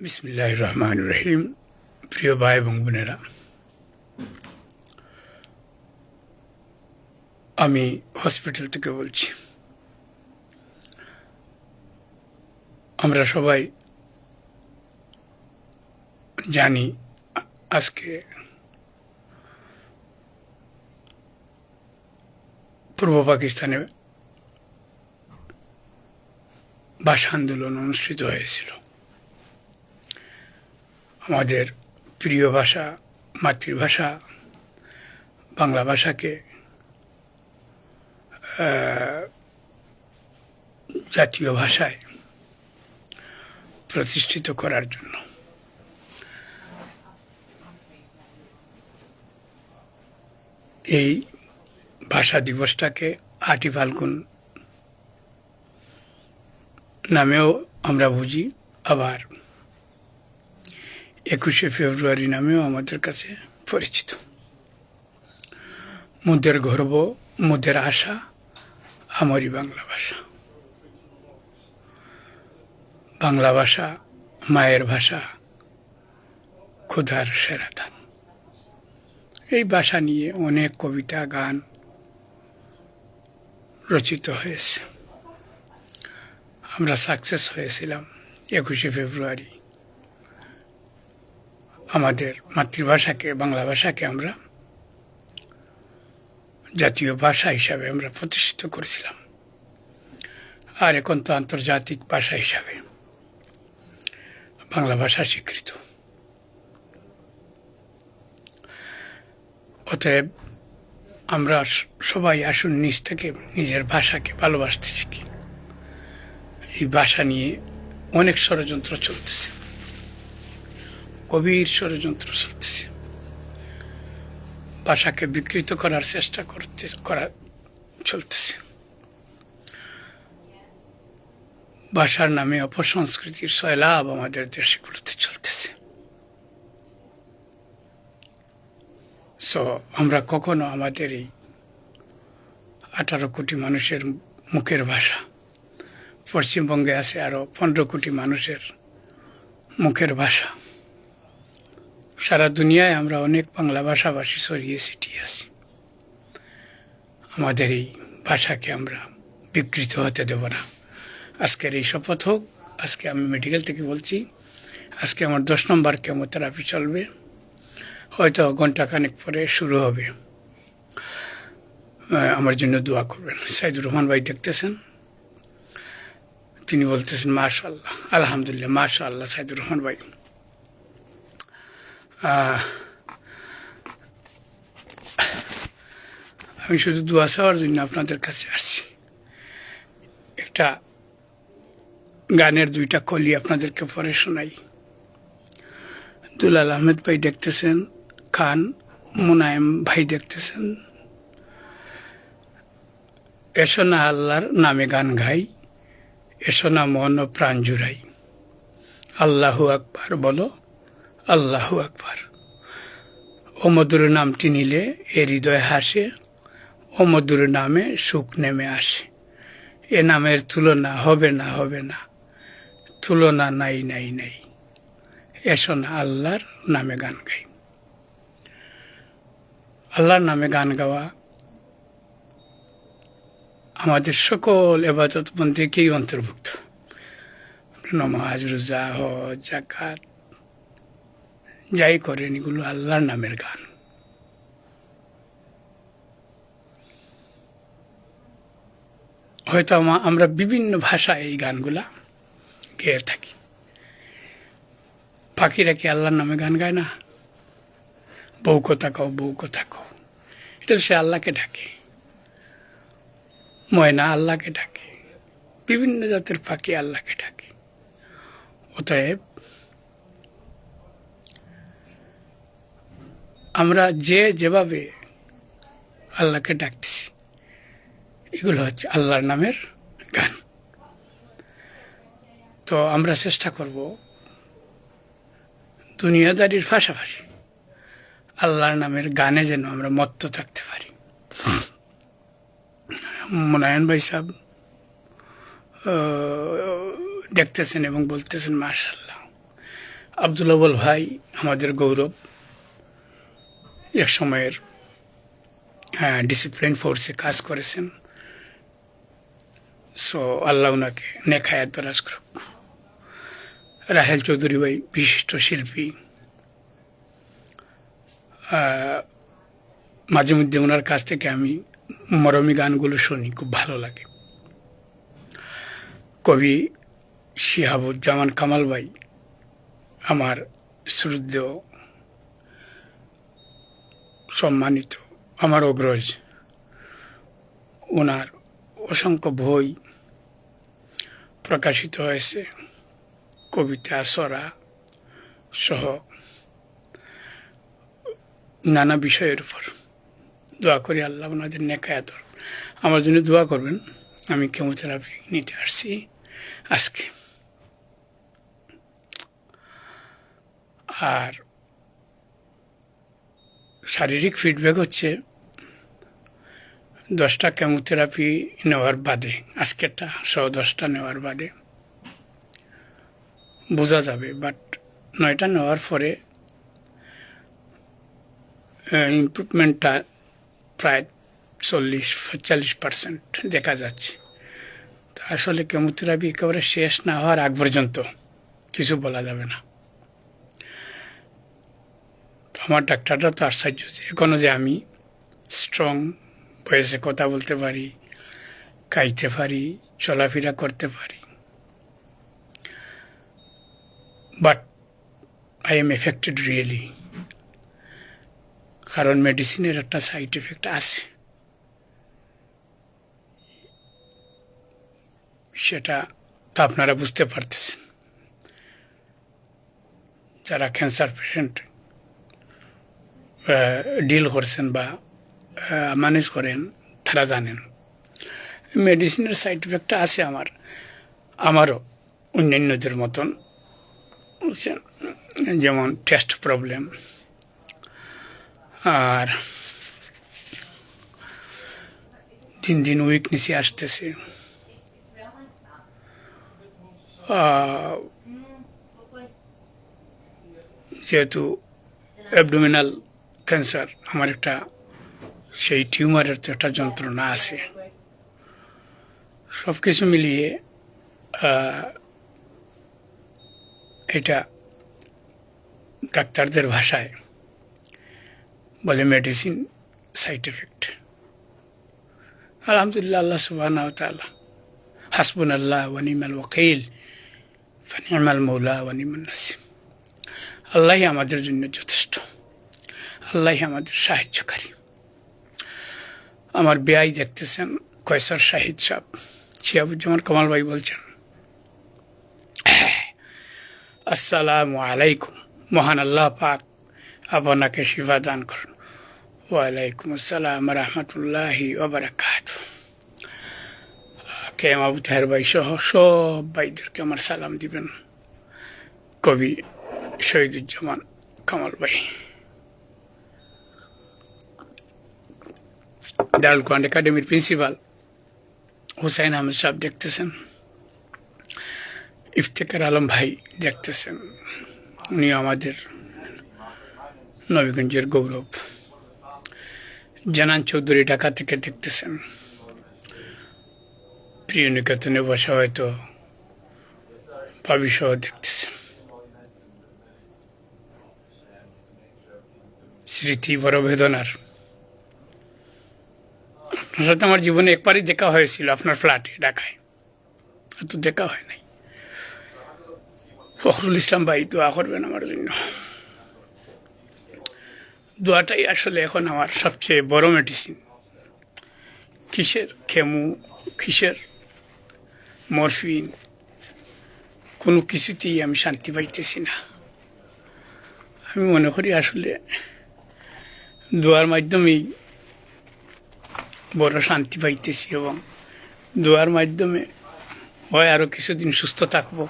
বিসমিল্লাহির রহমানির রহিম। প্রিয় ভাই এবং বোনেরা, আমি হসপিটাল থেকে বলছি। আমরা সবাই জানি আজকে পূর্ব পাকিস্তানে ভাষা আন্দোলন অনুষ্ঠিত হয়েছিল। আমাদের প্রিয় ভাষা, মাতৃভাষা বাংলা ভাষাকে জাতীয় ভাষায় প্রতিষ্ঠিত করার জন্য এই ভাষা দিবসটাকে ৮ই ফাল্গুন নামেও আমরা বুঝি, আবার ২১শে ফেব্রুয়ারি নামেও আমাদের কাছে পরিচিত। মুদের গর্ব, মুদের আশা, আমারই বাংলা ভাষা। বাংলা ভাষা মায়ের ভাষা, ক্ষুধার সেরা দান। এই ভাষা নিয়ে অনেক কবিতা, গান রচিত হয়েছে। আমরা সাকসেস হয়েছিলাম ২১শে ফেব্রুয়ারি আমাদের মাতৃভাষাকে, বাংলা ভাষাকে আমরা জাতীয় ভাষা হিসাবে আমরা প্রতিষ্ঠিত করেছিলাম। আর এখন তো আন্তর্জাতিক ভাষা হিসাবে বাংলা ভাষা স্বীকৃত। অতএব আমরা সবাই আসুন নিজ থেকে নিজের ভাষাকে ভালোবাসতে শিখি। এই ভাষা নিয়ে অনেক ষড়যন্ত্র চলতেছে, গভীর ষড়যন্ত্র চলতেছে। ভাষাকে বিকৃত করার চেষ্টা চলতেছে। ভাষার নামে অপসংস্কৃতির সয়লাব আমাদের দেশগুলোতে চলতেছে। আমরা কখনো আমাদের এই 18 কোটি মানুষের মুখের ভাষা, পশ্চিমবঙ্গে আছে আরো 15 কোটি মানুষের মুখের ভাষা, সারা দুনিয়ায় আমরা অনেক বাংলা ভাষাভাষী ছড়িয়ে ছিটিয়ে আছি। আমাদের এই ভাষাকে আমরা বিকৃত হতে দেব না। আজকের এই শপথ হোক। আজকে আমি মেডিকেল থেকে বলছি, আজকে আমার 10 নম্বর কেমোথেরাপি চলবে, হয়তো ঘন্টাখানেক পরে শুরু হবে। আমার জন্য দোয়া করবেন। সাইদুর রহমান ভাই দেখতেছেন, তিনি বলতেছেন মাশাআল্লাহ, আলহামদুলিল্লাহ, মাশাআল্লাহ। সাইদুর রহমান ভাই, আমি শুধু দোয়া চাওয়ার জন্য আপনাদের কাছে আসছি। একটা গানের 2টা কলি আপনাদেরকে পরে শোনাই। দুলাল আহমেদ ভাই দেখতেছেন, খান মুনায়েম ভাই দেখতেছেন। এসো না আল্লাহর নামে গান গাই, এসো না মন ও প্রাণ জুড়াই। আল্লাহু আকবার বলো, আল্লাহু আকবার। ও মধুর নামটি নিলে এ হৃদয় হাসে, ও মধুর নামে সুখ নেমে আসে। এ নামের তুলনা হবে না, হবে না, তুলনা নাই নাই নাই। এসো না আল্লাহর নামে গান গাই। আল্লাহর নামে গান গাওয়া আমাদের সকল ইবাদত বন্দেগীতেই অন্তর্ভুক্ত। নামাজ, রোজা, হজ, যাকাত যাই করেন, এগুলো আল্লাহর নামের গান। হয়তো আমরা বিভিন্ন ভাষায় এই গানগুলা গেয়ে থাকি। পাখিরা কি আল্লাহর নামে গান গায় না? বউ কথা কও, বউ কথা কও, এটা সে আল্লাহকে ডাকে। ময়না আল্লাহকে ডাকে, বিভিন্ন জাতের পাখি আল্লাহকে ডাকে। অতএব আমরা যেভাবে আল্লাহকে ডাকতেছি, এগুলো হচ্ছে আল্লাহর নামের গান। তো আমরা চেষ্টা করব দুনিয়াদারির পাশাপাশি আল্লাহর নামের গানে যেন আমরা মত্ত থাকতে পারি। মুনায়ন ভাই সাহেব দেখতেছেন এবং বলতেছেন মাশাআল্লাহ, আব্দুল আউয়াল ভাই আমাদের গৌরব, এক সময়ের ডিসিপ্লিন ফোর্সে কাজ করেছেন। সো আল্লাহ ওনাকে নেক হায়াত দরাজ করুক। রাহেল চৌধুরী ভাই বিশিষ্ট শিল্পী, মাঝে মধ্যে ওনার কাছ থেকে আমি মরমী গানগুলো শুনি, খুব ভালো লাগে। কবি শিহাবুজ্জামান কামাল ভাই আমার শ্রদ্ধেয়, সম্মানিত, আমার অগ্রজ। ওনার অসংখ্য বই প্রকাশিত হয়েছে, কবিতা, ছড়া সহ নানা বিষয়ের উপর। দোয়া করি আল্লাহ ওনাদের নেক হায়াত। আমার জন্য দোয়া করবেন। আমি কেমোথেরাপি নিতে আসছি আজকে। আর শারীরিক ফিডব্যাক হচ্ছে 10টা কেমোথেরাপি নেওয়ার বাদে, আজকেরটা সহ 10টা নেওয়ার বাদে বোঝা যাবে, বাট 9টা নেওয়ার পরে ইমপ্রুভমেন্টটা প্রায় 40-45% দেখা যাচ্ছে। তা আসলে কেমোথেরাপি একেবারে শেষ না হওয়ার আগ পর্যন্ত কিছু বলা যাবে না। তো আমার ডাক্তাররা তো আশ্চর্য যে এখনও যে আমি স্ট্রং ভয়েসে কথা বলতে পারি, খাইতে পারি, চলাফেরা করতে পারি, but I am affected really. কারণ মেডিসিনের একটা সাইড এফেক্ট আছে, সেটা তো আপনারা বুঝতে পারতেছেন। যারা ক্যান্সার পেশেন্ট ডিল করছেন বা ম্যানেজ করেন তারা জানেন মেডিসিনের সাইড এফেক্টটা আছে আমারও অন্যান্যদের মতন, বুঝছেন, যেমন টেস্ট প্রবলেম, আর দিন দিন উইকনেসে আসতেছে। যেহেতু অ্যাবডোমিনাল ক্যান্সার, আমার একটা সেই টিউমারের তো একটা যন্ত্রণা আছে। সব কিছু মিলিয়ে এটা ডাক্তারদের ভাষায় বলে মেডিসিন সাইড এফেক্ট। আলহামদুলিল্লাহ, আল্লাহ সুবহানাহু ওয়া তাআলা, হাসবুনাল্লাহ ওয়া নি'মাল ওয়াকিল, ফানি'মাল মাওলা ওয়া নি'মান নাসির। আল্লাহই আমাদের জন্য যথেষ্ট, আল্লাহই আমাদের সাহায্যকারী। আমার বেয়াই দেখতেছেন কয়সর শাহিদ সাহেব, শিহাবুজ্জামান কামাল ভাই বলছেন, আসসালামু আলাইকুম, মহান আল্লাহ পাক আপনাকে শিফা দান করুন। ওয়ালাইকুম আসসালাম রহমতুল্লাহি ওয়া বারাকাতুহু। কেম আবু তাহের ভাই সহ সব ভাইদেরকে আমার সালাম দিবেন। কবি শহীদুজ্জামান কামাল ভাই, দারুল কোরআন একাডেমির প্রিন্সিপাল হুসাইন আহমেদ সাহেব দেখতেছেন, ইফতেখার আলম ভাই দেখতেছেন, উনি আমাদের নবীগঞ্জের গৌরব। জানান চৌধুরী ঢাকা থেকে দেখতেছেন, প্রিয় নিকেতনে বসা হয়তো ভাবি সহ দেখতেছেন। স্মৃতি বড় বেদনার। আপনার সাথে আমার জীবনে একবারই দেখা হয়েছিল, আপনার ফ্ল্যাটে ঢাকায়, তো দেখা হয় নাই। ফখরুল ইসলাম ভাই দোয়া করবেন আমার জন্য। দোয়াটাই আসলে এখন আমার সবচেয়ে বড় মেডিসিন। কিসের কেমো, কিসের মরফিন, কোনো কিছুতেই আমি শান্তি পাইতেছি না। আমি মনে করি আসলে দোয়ার মাধ্যমেই বড় শান্তি পাইতেছি, এবং দোয়ার মাধ্যমে হয় আরও কিছুদিন সুস্থ থাকবো।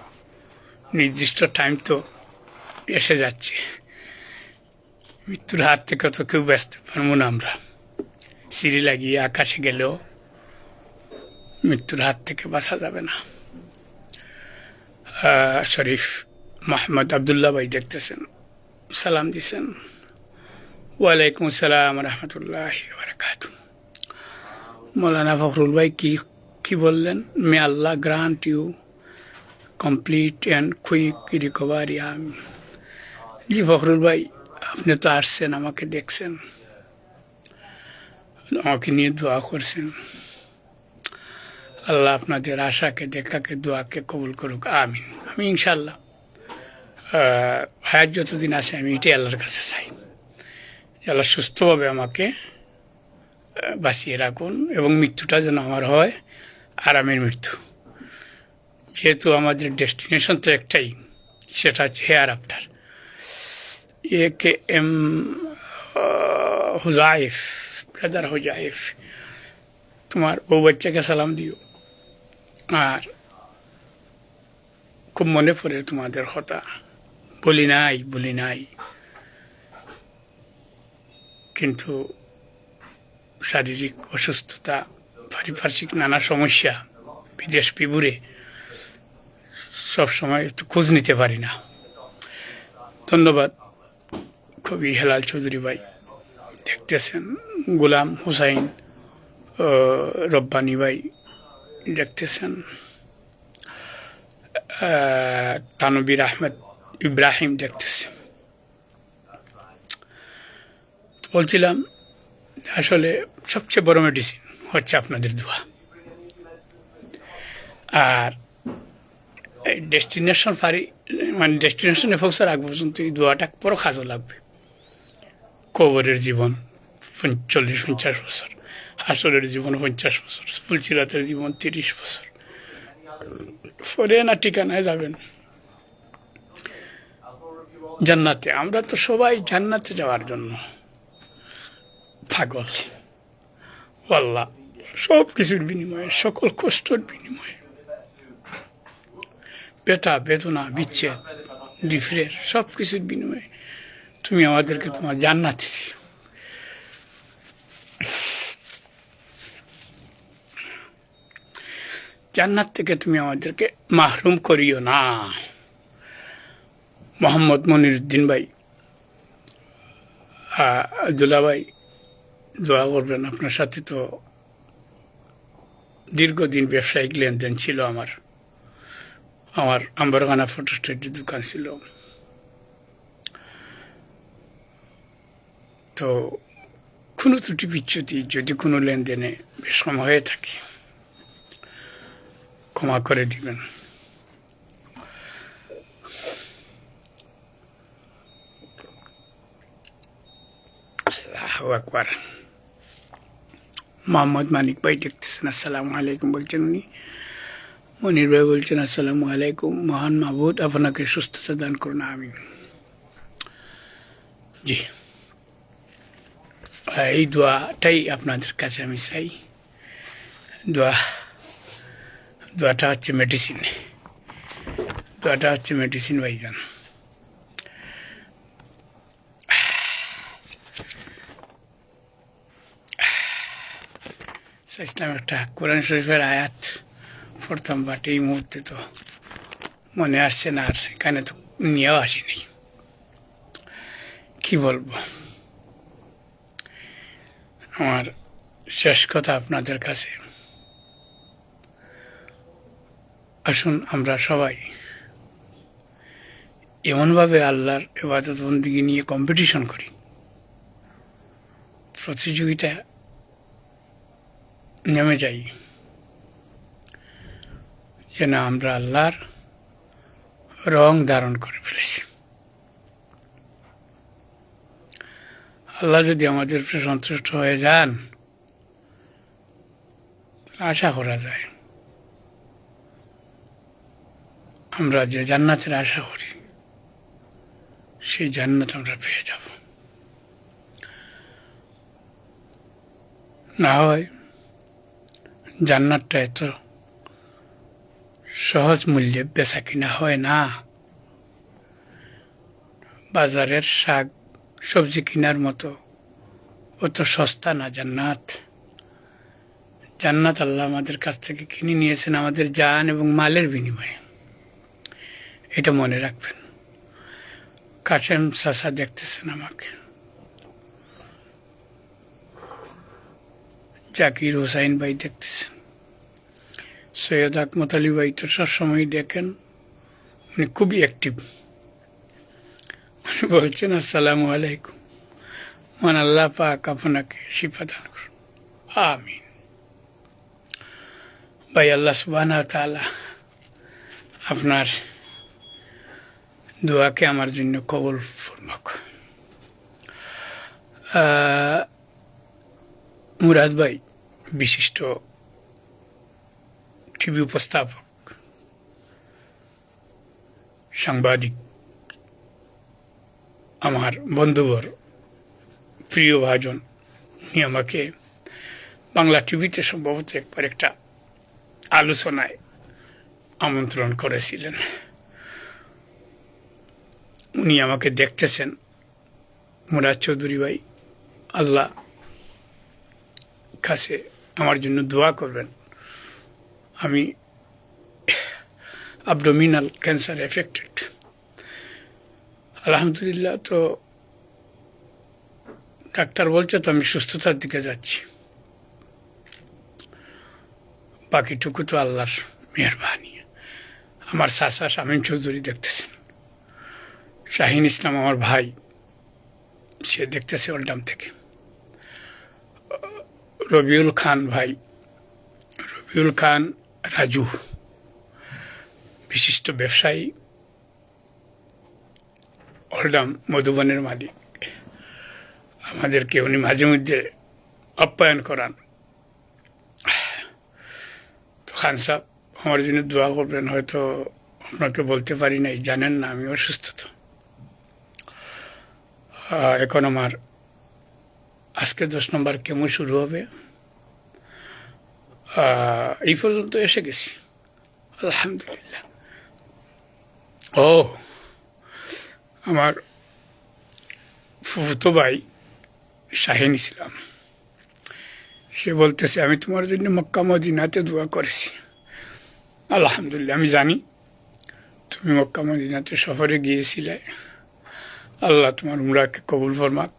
নির্দিষ্ট টাইম তো এসে যাচ্ছে, মৃত্যুর হাত থেকে তো কেউ বাঁচতে পারবো না। আমরা সিঁড়ি লাগিয়ে আকাশে গেলেও মৃত্যুর হাত থেকে বাঁচা যাবে না। শরীফ মোহাম্মদ আবদুল্লাহ ভাই দেখতেছেন, সালাম দিছেন। ওয়ালাইকুম আসসালাম রহমতুল্লাহ বারাকাতু। মৌলানা ফখরুল ভাই কি বললেন? May Allah grant you complete and quick recovery. আমি জি ফখরুল ভাই, আপনি তো আসছেন, আমাকে দেখছেন, আমাকে নিয়ে দোয়া করছেন। আল্লাহ আপনাদের আশাকে, দেখাকে, দোয়াকে কবুল করুক, আমিন। আমি ইনশাল্লাহ হায়াত যতদিন আছে আমি এটাই আল্লাহর কাছে চাই, আল্লাহ সুস্থভাবে আমাকে বাঁচিয়ে রাখুন এবং মৃত্যুটা যেন আমার হয় আরামের মৃত্যু। যেহেতু আমাদের ডেস্টিনেশন তো একটাই, সেটা হচ্ছে হেয়ার আফটার। কে এম হুজাইফ, ব্রাদার হুজাইফ, তোমার বউ বাচ্চাকে সালাম দিও। আর খুব মনে পড়ে তোমাদের কথা, বলি নাই, কিন্তু শারীরিক অসুস্থতা, পারিপার্শ্বিক নানা সমস্যা, বিদেশ বিভুরে সবসময় একটু খোঁজ নিতে পারি না। ধন্যবাদ কবি হেলাল চৌধুরী ভাই দেখতেছেন, গোলাম হুসাইন রব্বানি ভাই দেখতেছেন, তানবীর আহমেদ ইব্রাহিম দেখতেছেন। বলছিলাম আসলে সবচেয়ে বড় মেডিসিন হচ্ছে আপনাদের দোয়া। আর ডেস্টিনেশনে পৌঁছার আগ পর্যন্ত এই দোয়াটা বড় কাজও লাগবে। কবরের জীবন 40-50 বছর, হাসরের জীবন 50 বছর, ফুলচিরাতের জীবন 30 বছর, পরে না ঠিকানায় যাবেন জান্নাতে। আমরা তো সবাই জান্নাতে যাওয়ার জন্য পাগল। আল্লাহ সব কিছুর বিনিময়ে, সকল কষ্টের বিনিময়ে, ব্যথা বেদনা বিচ্ছেদ ডিফারেন্স সব কিছুর বিনিময়ে তুমি আমাদেরকে তোমার জান্নাতে দিও। জান্নাত থেকে তুমি আমাদেরকে মাহরুম করিও না। মোহাম্মদ মনিরুদ্দিন ভাই, আব্দুল্লাহ ভাই দোয়া করবেন। আপনার সাথে তো দীর্ঘদিন ব্যবসায়িক লেনদেন ছিল। আমার আম্বরখানা ফটোস্টেটের দোকান ছিল, তো কোনো ত্রুটি বিচ্যুতি যদি কোনো লেনদেনে বিষম হয়ে থাকে ক্ষমা করে দিবেন। আল্লাহু আকবার। মোহাম্মদ মানিক ভাই দেখতেছেন, আসসালামু আলাইকুম বলছেন উনি। মনির ভাই বলছেন আসসালামু আলাইকুম। মহান মাহবুদ আপনাকে সুস্থতা দান করুন, আমিন। জি, এই দোয়াটাই আপনাদের কাছে আমি চাই। দোয়াটা হচ্ছে মেডিসিন, ভাইজান। চাইছিলাম একটা কোরআন শরীফের আয়াত পড়তাম, বাট এই মুহূর্তে তো মনে আসছে না, আর এখানে তো নিয়েও আসিনি। কি বলবো? আমার শেষ কথা আপনাদের কাছে, আসুন আমরা সবাই এমনভাবে আল্লাহর ইবাদত বন্দেগী নিয়ে কম্পিটিশন করি, প্রতিযোগিতা নেমে যাই, যেন আমরা আল্লাহর রং ধারণ করে ফেলেছি। আল্লাহ যদি আমাদের উপরে সন্তুষ্ট হয়ে যান, আশা করা যায় আমরা যে জান্নাতের আশা করি সেই জান্নাত আমরা পেয়ে যাব। না হয় জান্নাতটা এত সহজ মূল্যে বেচা কিনা হয় না। বাজারের শাক সবজি কেনার মতো অত সস্তা না জান্নাত। আল্লাহ আমাদের কাছ থেকে কিনে নিয়েছেন আমাদের জান এবং মালের বিনিময়ে, এটা মনে রাখবেন। কাশেম চাচা দেখতেছেন আমাকে, জাকির হোসাইন ভাই দেখতেছেন, সৈয়দ আকমত আলী ভাই তো সবসময় দেখেন, উনি খুবই অ্যাক্টিভ। উনি বলছেন আসসালামু আলাইকুম, মান আল্লাহ পাক আপনাকে শিফা দান করুন, আমিন। ভাই আল্লাহ সুবহানাহু ওয়া তাআলা আপনার দোয়াকে আমার জন্য কবুল ফরমাক। মুরাদ ভাই বিশিষ্ট টিভি উপস্থাপক, সাংবাদিক, আমার বন্ধুবর, প্রিয় ভাজন, উনি আমাকে বাংলা টিভিতে সম্ভবত একবার একটা আলোচনায় আমন্ত্রণ করেছিলেন। উনি আমাকে দেখতেছেন। মুরাদ চৌধুরী ভাই, আল্লাহ কাছে আমার জন্য দোয়া করবেন। আমি অ্যাবডোমিনাল ক্যান্সার এফেক্টেড, আলহামদুলিল্লাহ। তো ডাক্তার বলছে তো আমি সুস্থতার দিকে যাচ্ছি, বাকিটুকু তো আল্লাহর মেহরবানি। আমার চাচা শামীম চৌধুরী দেখতেছেন, শাহিন ইসলাম আমার ভাই, সে দেখতেছে ওল্ডাম থেকে, রবিউল খান ভাই, রবিউল খান রাজু, বিশিষ্ট ব্যবসায়ী, ওল্ডাম মধুবনের মালিক, আমাদেরকে উনি মাঝে মধ্যে আপ্যায়ন করান। তো খান সাহেব আমার জন্য দোয়া করবেন। হয়তো আপনাকে বলতে পারি নাই, জানেন না আমি অসুস্থ। তো এখন আমার আজকে 10 নম্বর কেমো শুরু হবে, এই পর্যন্ত এসে গেছি আলহামদুলিল্লাহ। ও আমার ফুফুতো ভাই শাহিন ইসলাম, সে বলতেছে আমি তোমার জন্য মক্কা মদিনাতে দোয়া করেছি। আলহামদুলিল্লাহ, আমি জানি তুমি মক্কা মদিনাতে সফরে গিয়েছিলে, আল্লাহ তোমার উমরাকে কবুল ফরমাক,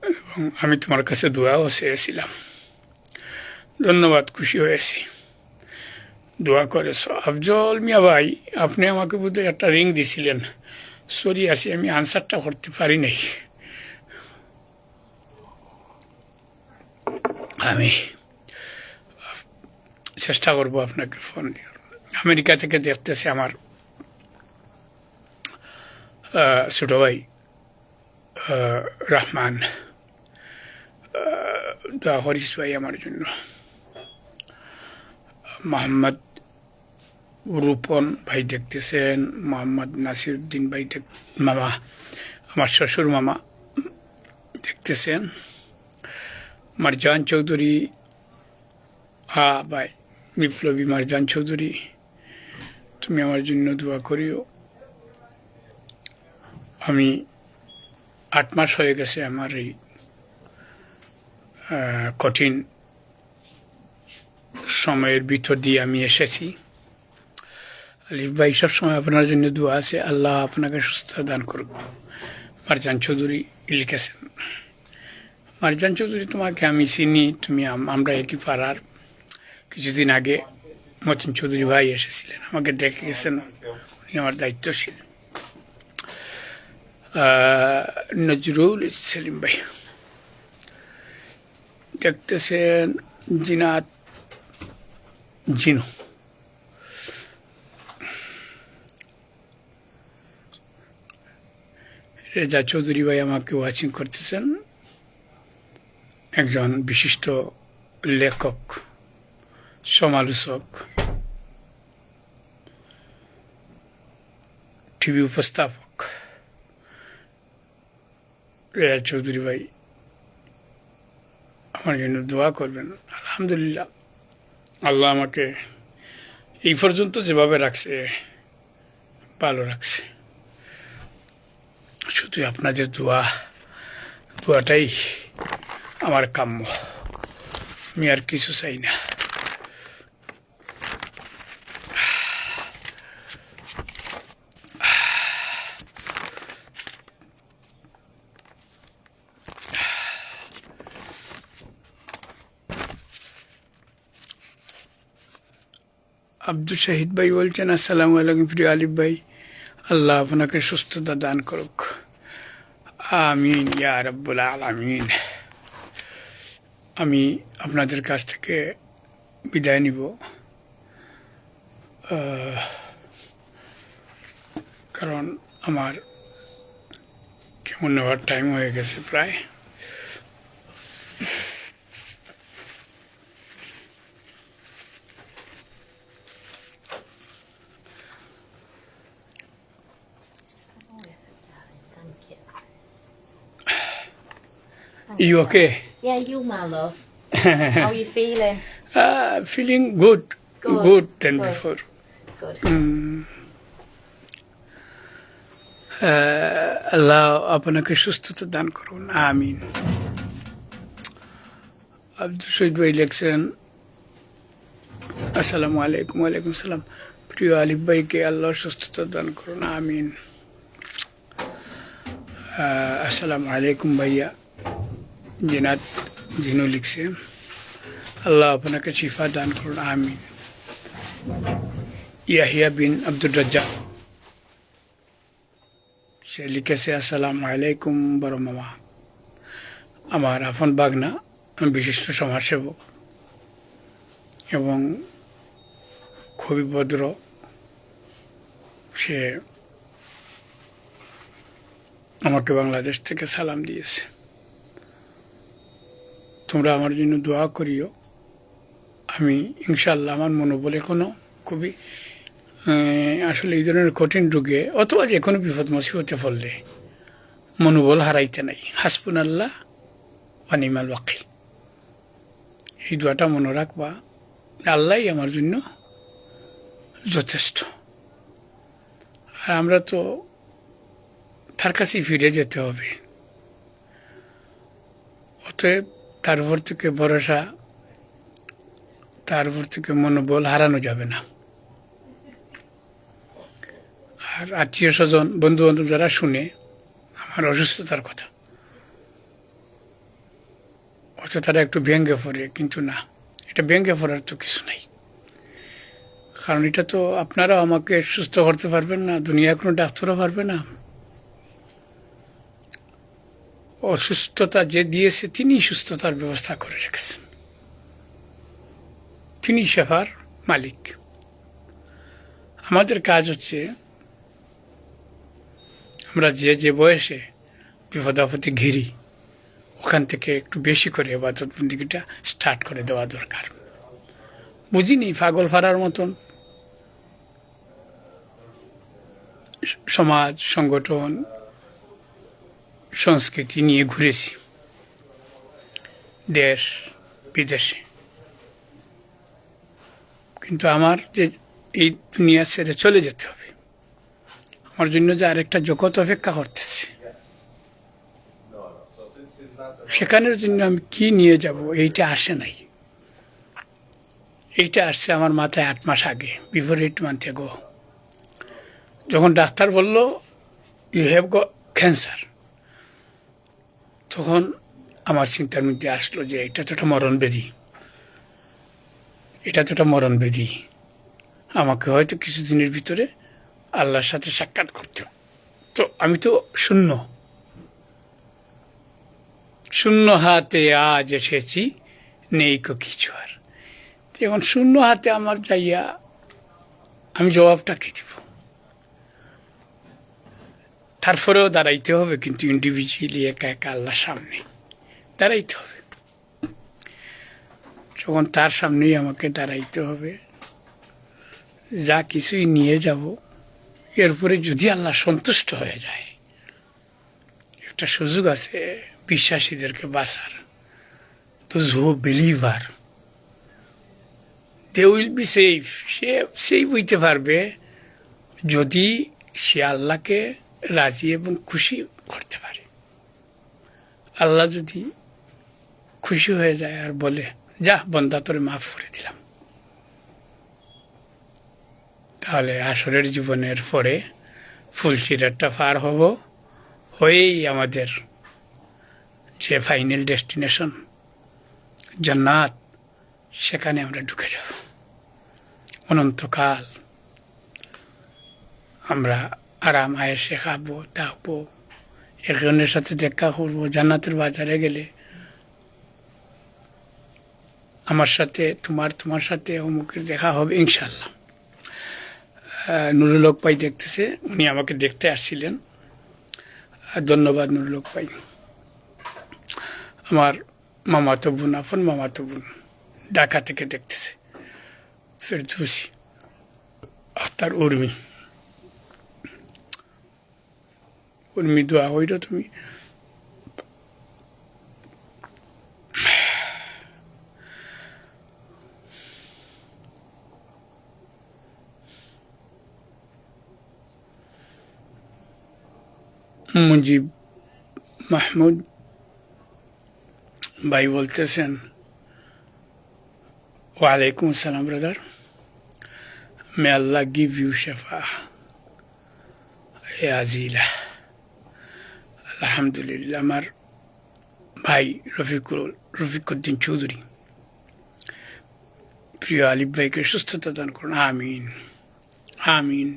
এবং আমি তোমার কাছে দোয়াও চেয়েছিলাম। ধন্যবাদ, খুশি হয়েছি, দোয়া করেছ। আফজল মিয়া ভাই, আপনি আমাকে বোধহয় একটা রিং দিছিলেন, সরি আছি, আমি আনসারটা করতে পারি নাই। আমি চেষ্টা করব আপনাকে ফোন দিয়ে। আমেরিকা থেকে দেখতেছে আমার ছোট ভাই রহমান, দোয়া করিস ভাই আমার জন্য। মোহাম্মদ রূপন ভাই দেখতেছেন, মোহাম্মদ নাসিরউদ্দিন ভাই মামা, আমার শ্বশুর মামা দেখতেছেন, মারজান চৌধুরী, ভাই বিপ্লবী মারজান চৌধুরী, তুমি আমার জন্য দোয়া করিও। আমি 8 মাস হয়ে গেছে আমার এই কঠিন সময়ের ভিতর দিয়ে আমি এসেছি। আলিফ ভাই সবসময় আপনার জন্য দোয়া আছে, আল্লাহ আপনাকে সুস্থতা দান করুক। মারজান চৌধুরী লিখেছেন, মারজান চৌধুরী তোমাকে আমি চিনি, তুমি আমরা একই পাড়ার। কিছুদিন আগে মতিন চৌধুরী ভাই এসেছিলেন, আমাকে দেখে গেছেন, উনি আমার দায়িত্বশীল। নজরুল সেলিম ভাই দেখতেছেন, জিনাত জিনু, রেজা চৌধুরী ভাই আমাকে ওয়াচিং করতেছেন, একজন বিশিষ্ট লেখক, সমালোচক, টিভি উপস্থাপক। রেজা চৌধুরী ভাই আমার জন্য দোয়া করবেন। আলহামদুলিল্লাহ, আল্লাহ আমাকে এই পর্যন্ত যেভাবে রাখছে ভালো রাখছে। শুধু আপনাদের দোয়াটাই আমার কাম্য, আমি আর কিছু চাই না। আব্দুল শাহিদ ভাই বলছেন, আসসালামু আলাইকুম প্রিয় আলিফ ভাই, আল্লাহ আপনাকে সুস্থতা দান করুক, আমিন ইয়া রাব্বুল আলামিন। আমি আপনাদের কাছ থেকে বিদায় নিব, কারণ আমার কেমন নেওয়ার টাইম হয়ে গেছে প্রায়। You okay? Yeah, you, my love. How you feeling? Feeling good, Good, good than good. before. Good. আল্লাহ আপনাকে সুস্থতা দান করুন, আমিন। আব্দুল শহীদ ভাই লিখছেন, আসসালামু আলাইকুম। ওয়ালাইকুম সালাম। প্রিয় আলিফ ভাইকে আল্লাহ সুস্থতা দান করুন, আমিন। আসসালামু আলাইকুম ভাইয়া। জিনাত জিনু লিখছে, আল্লাহ আপনাকে শিফা দান করুন, আমিন। ইয়াহিয়া বিন আব্দুর রাজ্জাক সে লিখেছে, আসসালামু আলাইকুম বড় মামা, আমার আপন বাগনা বিশিষ্ট সমাজসেবক এবং খুবই ভদ্র, সে আমাকে বাংলাদেশ থেকে সালাম দিয়েছে। তোমরা আমার জন্য দোয়া করিও। আমি ইনশাল্লাহ আমার মনোবল এখনো খুবই আসলে এই ধরনের কঠিন রোগে অথবা যে কোনো বিপদ মুসিবতে পড়লে মনোবল হারাইতে নাই। হাসবুন আল্লাহ ওয়া নিমাল ওয়াকিল, এই দোয়াটা মনে রাখবা, আল্লাহই আমার জন্য যথেষ্ট। আর আমরা তো তার কাছেই ফিরে যেতে হবে, অতএব তার উপর থেকে ভরসা, তার উপর থেকে মনোবল হারানো যাবে না। আর আত্মীয় স্বজন বন্ধু বান্ধব যারা শুনে আমার অসুস্থতার কথা, অত তারা একটু ব্যঙ্গে পড়ে, কিন্তু না, এটা ব্যঙ্গে পড়ার তো কিছু নাই। কারণ এটা তো আপনারাও আমাকে সুস্থ করতে পারবেন না, দুনিয়ার কোনো ডাক্তারও পারবে না। অসুস্থতা যে দিয়েছে তিনি সুস্থতার ব্যবস্থা করে রেখেছেন, তিনি শেফার মালিক। আমাদের কাজ হচ্ছে আমরা যে যে বয়সে বিপদ আপদে ঘিরি, ওখান থেকে একটু বেশি করে ইবাদত বন্দেগীটা স্টার্ট করে দেওয়া দরকার। বুঝিনি পাগল ফাড়ার মতন সমাজ সংগঠন সংস্কৃতি নিয়ে ঘুরেছি দেশ বিদেশে, কিন্তু আমার যে এই দুনিয়া ছেড়ে চলে যেতে হবে, আমার জন্য যে আরেকটা জগৎ অপেক্ষা করতেছে, সেখানের জন্য আমি কি নিয়ে যাব এইটা আসে নাই। এইটা আসছে আমার মাথায় 8 মাস আগে, বিফোর 8 মান্থ এগো। যখন ডাক্তার বলল ইউ হ্যাভ গট ক্যান্সার, তখন আমার চিন্তার মধ্যে আসলো যে এটা তো একটা মরণ ব্যাধি, এটা তো একটা মরণ ব্যাধি, আমাকে হয়তো কিছুদিনের ভিতরে আল্লাহর সাথে সাক্ষাৎ করতে। তো আমি তো শূন্য শূন্য হাতে আজ এসেছি, নেই কো কিছু আর। এখন শূন্য হাতে আমার যাইয়া আমি জবাবটা কি দিব? তারপরেও দাঁড়াইতে হবে, কিন্তু ইন্ডিভিজুয়ালি একা একা আল্লাহর সামনে দাঁড়াইতে হবে। যখন তার সামনেই আমাকে দাঁড়াইতে হবে, যা কিছুই নিয়ে যাব, এরপরে যদি আল্লাহ সন্তুষ্ট হয়ে যায়, একটা সুযোগ আছে বিশ্বাসীদেরকে বাঁচার। Those who believer, they will be safe. সে সেই বুঝতে পারবে যদি সে আল্লাহকে রাজি এবং খুশি করতে পারে। আল্লাহ যদি খুশি হয়ে যায় আর বলে, যা বন্দা তোরে মাফ করে দিলাম, তাহলে আসরের জীবনের পরে ফুলচিরাটা পার হব, হয়েই আমাদের যে ফাইনাল ডেস্টিনেশন জান্নাত, সেখানে আমরা ঢুকে যাব। অনন্তকাল আমরা আরাম আয়েসে খাবো, থাকবো, একজনের সাথে দেখা করবো। জান্নাতের বাজারে গেলে আমার সাথে তোমার সাথে অমুকের দেখা হবে ইনশাল্লাহ। নুরুল হক ভাই দেখতেছে, উনি আমাকে দেখতে আসছিলেন। ধন্যবাদ নুরুল হক ভাই। আমার মামাতো বোন, আপন মামাতো বোন ঢাকা থেকে দেখতেছে, ফেরদৌসি আক্তার উর্মি দোয়া হইল তুমি। মুজিব মাহমুদ ভাই বলতেছেন, ওয়ালাইকুম আসসালাম brother, may Allah give you শেফা এ আজিলা। আলহামদুলিল্লাহ। আমার ভাই রফিকুদ্দিন চৌধুরী, প্রিয় আলিফ ভাইকে সুস্থতা দান করুন, আমিন আমিন।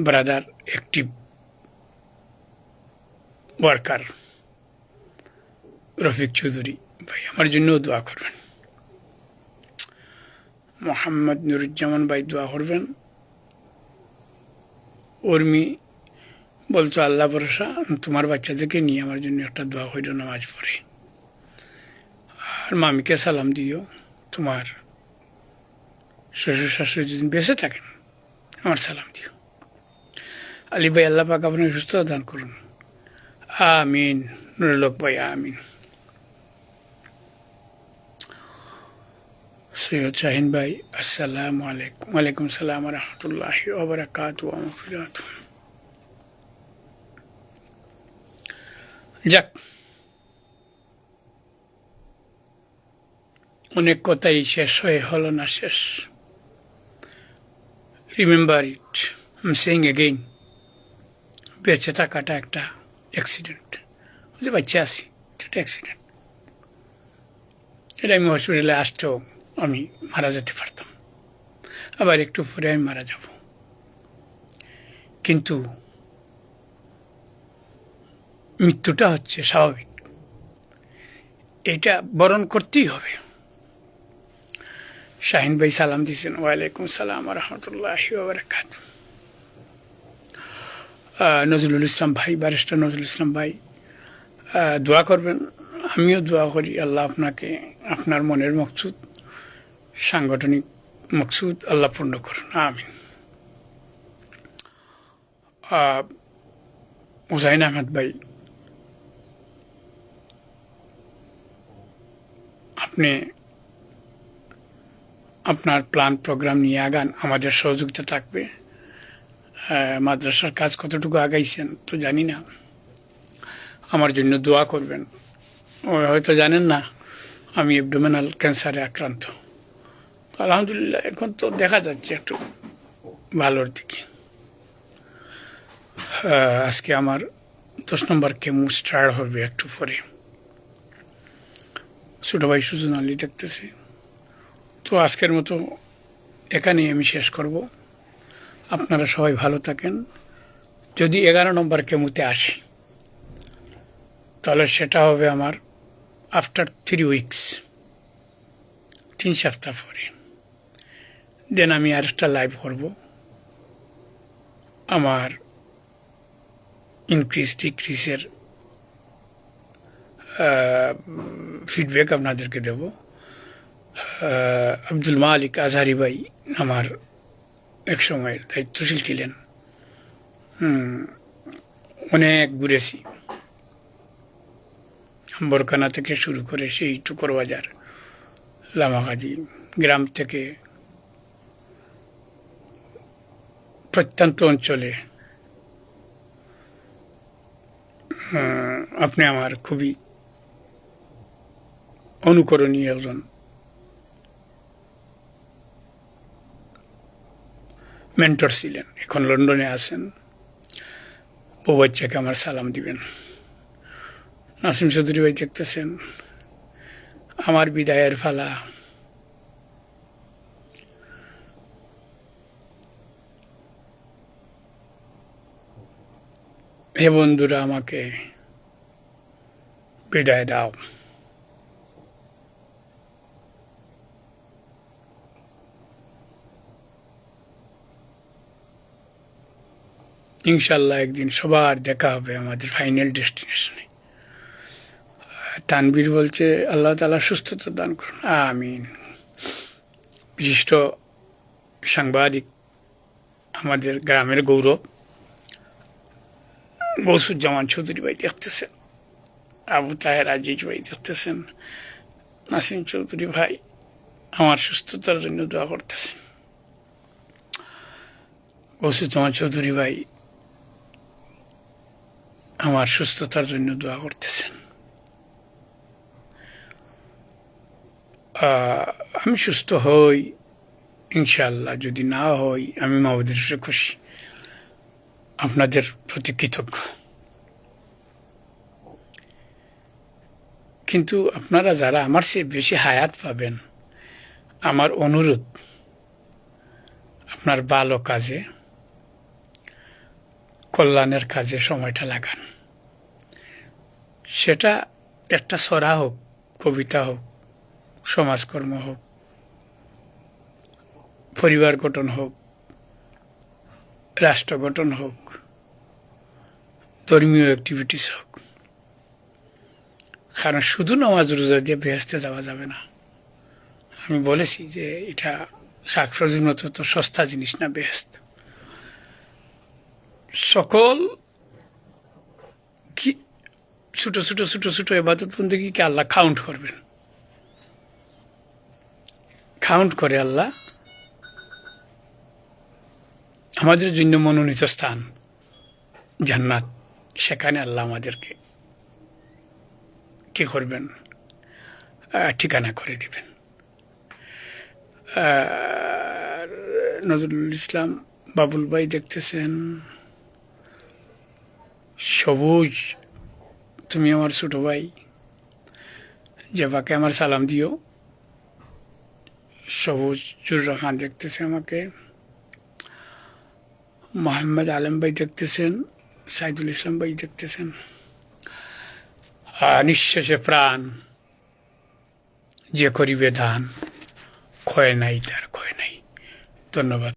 Brother active worker Rafiq Chowdhury ভাই, আমার জন্যও দোয়া করবেন। মোহাম্মদ নুরুজ্জামান ভাই দোয়া করবেন। উর্মি বলতো আল্লাহ ভরসা, তোমার বাচ্চাদেরকে নিয়ে আমার জন্য একটা দোয়া হইল নামাজ পড়ে। আর মামিকে সালাম দিও, তোমার শ্বশুর শাশুড়ি যদি বেঁচে থাকেন আমার সালাম দিও। আলী ভাই, আল্লাহ পাক আপনাকে সুস্থতা দান করুন, আমিন। নুরুল হক ভাই আমিন। সৈয়দ শাহিন ভাই, আসসালামু আলাইকুম। ওয়ালাইকুম সালাম রহমতুল্লাহি ওয়া বারাকাতুহু ওয়া মাগফিরাতুহু। যাক, অনেক কথাই শেষ হয়ে হলো না শেষ। Remember it, I am saying again, বেঁচে থাকাটা একটা অ্যাক্সিডেন্ট। বুঝতে পারছি আছি, এটা অ্যাক্সিডেন্ট। এটা আমি হসপিটালে আসতেও আমি মারা যেতে পারতাম, আবার একটু পরে আমি মারা যাব, কিন্তু মৃত্যুটা হচ্ছে স্বাভাবিক, এটা বরণ করতেই হবে। শাহিন ভাই সালাম দিয়েছেন, ওয়ালাইকুম সালাম রহমতুল্লাহি ওয়া বারাকাতুহু। নজরুল ইসলাম ভাই, ব্যারিস্টার নজরুল ইসলাম ভাই দোয়া করবেন, আমিও দোয়া করি। আল্লাহ আপনাকে আপনার মনের মকসুদ, সাংগঠনিক মকসুদ আল্লাহ পূর্ণ করুন, আমিন। হুসাইন আহমেদ ভাই, আপনি আপনার প্ল্যান প্রোগ্রাম নিয়ে আগান, আমাদের সহযোগিতা থাকবে। মাদ্রাসার কাজ কতটুকু আগাইছেন তো জানি না, আমার জন্য দোয়া করবেন। হয়তো জানেন না আমি অ্যাবডোমিনাল ক্যান্সারে আক্রান্ত। আলহামদুলিল্লাহ এখন তো দেখা যাচ্ছে একটু ভালোর দিকে। আজকে আমার 10 নম্বর কেমো স্টার্ট হবে একটু পরে। ছোটো ভাই সুজন আলী দেখতেছি। তো আজকের মতো এখানেই আমি শেষ করব। আপনারা সবাই ভালো থাকেন। যদি 11 নম্বর কেমোতে আসি তাহলে সেটা হবে আমার আফটার 3 উইকস, 3 সপ্তাহ পরে। দেন আমি আরেকটা লাইভ করব, আমার ইনক্রিজ ডিক্রিজের ফিডব্যাক আপনাদেরকে দেব। আব্দুল মালিক আজহারি ভাই আমার এক সময়ের দায়িত্বশীল ছিলেন, অনেক ঘুরেছি, আম্বরখানা থেকে শুরু করে সেই টুকর বাজার, লামাকাজি, গ্রাম থেকে প্রত্যন্ত অঞ্চলে। আপনি আমার খুবই অনুকরণীয় একজন মেন্টর ছিলেন, এখন লন্ডনে আছেন। বউ বাচ্চাকে আমার সালাম দিবেন। নাসিম চৌধুরী ভাই দেখতেছেন, আমার বিদায়ের ফালা। হে বন্ধুরা, আমাকে বিদায় দাও। ইনশাল্লাহ একদিন সবার দেখা হবে আমাদের ফাইনাল ডেস্টিনেশনে। তানবীর বলছে আল্লাহ তাআলা সুস্থতা দান করুন, আমিন। বিশিষ্ট সাংবাদিক, আমাদের গ্রামের গৌরব গৌসুজ্জামান চৌধুরী ভাই দেখতেছেন, আবু তাহের আজিজ ভাই দেখতেছেন, নাসিম চৌধুরী ভাই আমার সুস্থতার জন্য দোয়া করতেছেন। গৌসুজ্জামান চৌধুরী ভাই আমার সুস্থতার জন্য দোয়া করতেছেন। আমি সুস্থ হই ইনশাআল্লাহ, যদি না হই আমি মাবুদের সাথে খুশি, আপনাদের প্রতি কৃতজ্ঞ। কিন্তু আপনারা যারা আমার চেয়ে বেশি হায়াত পাবেন, আমার অনুরোধ আপনার ভালো কাজে, কল্যাণের কাজে সময়টা লাগান। সেটা একটা ছড়া হোক, কবিতা হোক, সমাজকর্ম হোক, পরিবার গঠন হোক, রাষ্ট্র গঠন হোক, ধর্মীয় অ্যাক্টিভিটিস হোক। কারণ শুধু নামাজ রোজা দিয়ে বেহেশতে যাওয়া যাবে না। আমি বলেছি যে এটা শাকসবজির মতো তো সস্তা জিনিস না বেহেশত। সকল কি ছোট ছোট ছোট ছোট ইবাদত বন্দেগীকে আল্লাহ কাউন্ট করবেন, কাউন্ট করে আল্লাহ আমাদের জন্য মনোনীত স্থান জান্নাত, সেখানে আল্লাহ আমাদেরকে কি করবেন, ঠিকানা করে দিবেন। নজরুল ইসলাম বাবুল ভাই দেখতেছেন, সবুজ তুমি আমার ছোট ভাই, জেবাকে আমার সালাম দিও। সবুজ জুররা খান দেখতেছে আমাকে, মোহাম্মদ আলম ভাই দেখতেছেন, সাইদুল ইসলাম ভাই দেখতেছেন। নিঃশেষে প্রাণ যে করিবে দান, ক্ষয় নাই তার ক্ষয় নাই। ধন্যবাদ।